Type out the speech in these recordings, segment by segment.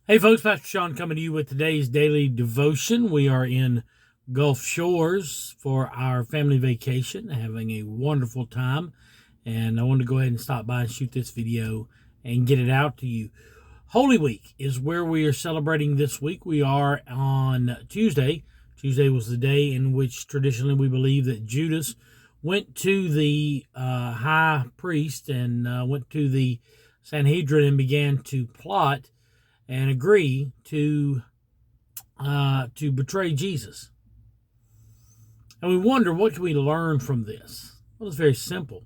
Hey folks, Pastor Sean coming to you with today's daily devotion. We are in Gulf Shores for our family vacation, having a wonderful time. And I wanted to go ahead and stop by and shoot this video and get it out to you. Holy Week is where we are celebrating this week. We are on Tuesday. Tuesday was the day in which traditionally we believe that Judas went to the high priest and went to the Sanhedrin and began to plot and agree to betray Jesus. And we wonder, what can we learn from this? Well, it's very simple.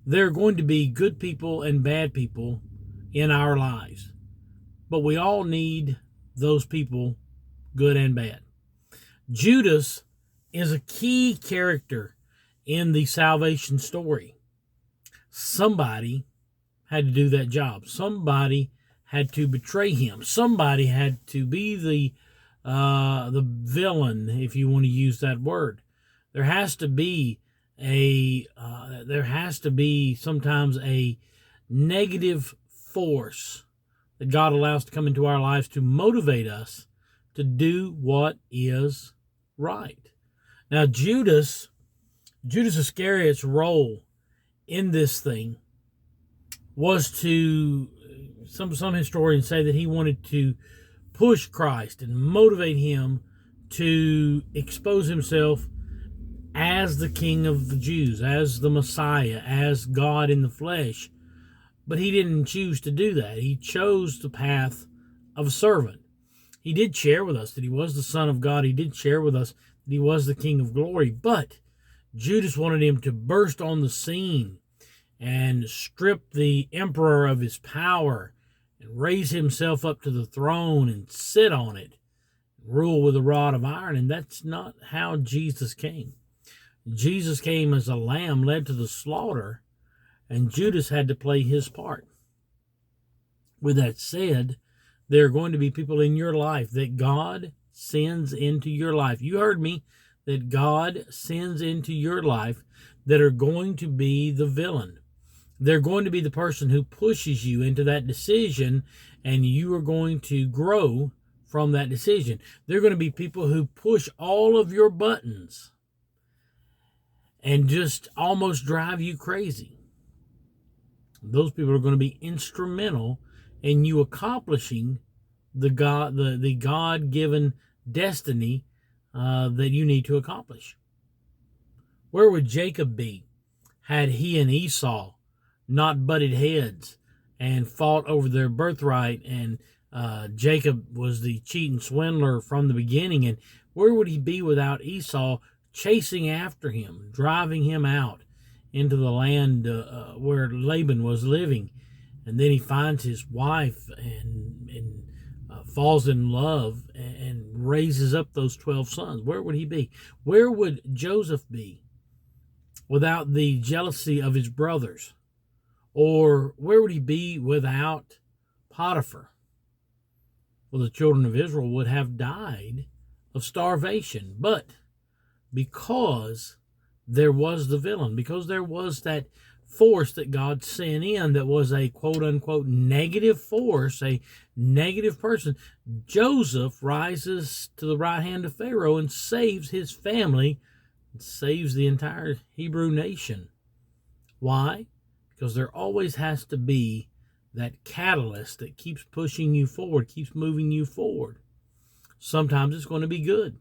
There are going to be good people and bad people in our lives, but we all need those people, good and bad. Judas is a key character in the salvation story. Somebody had to do that job. Somebody had to betray him. Somebody had to be the villain, if you want to use that word. There has to be sometimes a negative force that God allows to come into our lives to motivate us to do what is right. Now, Judas Iscariot's role in this thing was to, some historians say that he wanted to push Christ and motivate him to expose himself as the King of the Jews, as the Messiah, as God in the flesh. But he didn't choose to do that. He chose the path of a servant. He did share with us that he was the Son of God. He did share with us that he was the King of glory. But Judas wanted him to burst on the scene and strip the emperor of his power and raise himself up to the throne and sit on it, rule with a rod of iron. And that's not how Jesus came. Jesus came as a lamb led to the slaughter, and Judas had to play his part. With that said, there are going to be people in your life that God sends into your life. You heard me, that God sends into your life that are going to be the villain. They're going to be the person who pushes you into that decision, and you are going to grow from that decision. They're going to be people who push all of your buttons and just almost drive you crazy. Those people are going to be instrumental in you accomplishing the God-given destiny that you need to accomplish. Where would Jacob be had he and Esau not butted heads and fought over their birthright, and Jacob was the cheating swindler from the beginning? And where would he be without Esau chasing after him, driving him out into the land where Laban was living? And then he finds his wife and falls in love and raises up those 12 sons. Where would he be? Where would Joseph be without the jealousy of his brothers? Or where would he be without Potiphar? Well, the children of Israel would have died of starvation. But because there was the villain, because there was that force that God sent in that was a quote-unquote negative force, a negative person, Joseph rises to the right hand of Pharaoh and saves his family, and saves the entire Hebrew nation. Why? Because there always has to be that catalyst that keeps pushing you forward, keeps moving you forward. Sometimes it's going to be good.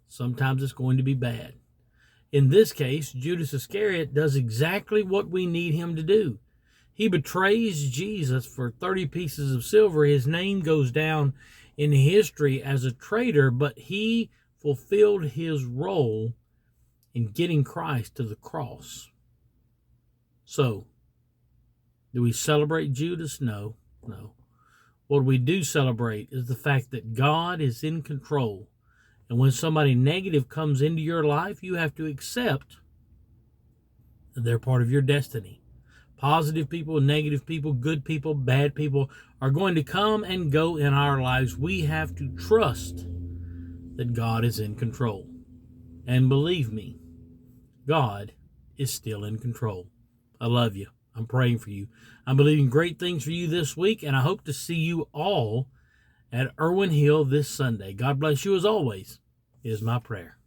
Sometimes it's going to be bad. In this case, Judas Iscariot does exactly what we need him to do. He betrays Jesus for 30 pieces of silver. His name goes down in history as a traitor, but he fulfilled his role in getting Christ to the cross. So, do we celebrate Judas? No. What we do celebrate is the fact that God is in control. And when somebody negative comes into your life, you have to accept that they're part of your destiny. Positive people, negative people, good people, bad people are going to come and go in our lives. We have to trust that God is in control. And believe me, God is still in control. I love you. I'm praying for you. I'm believing great things for you this week, and I hope to see you all at Irwin Hill this Sunday. God bless you as always, is my prayer.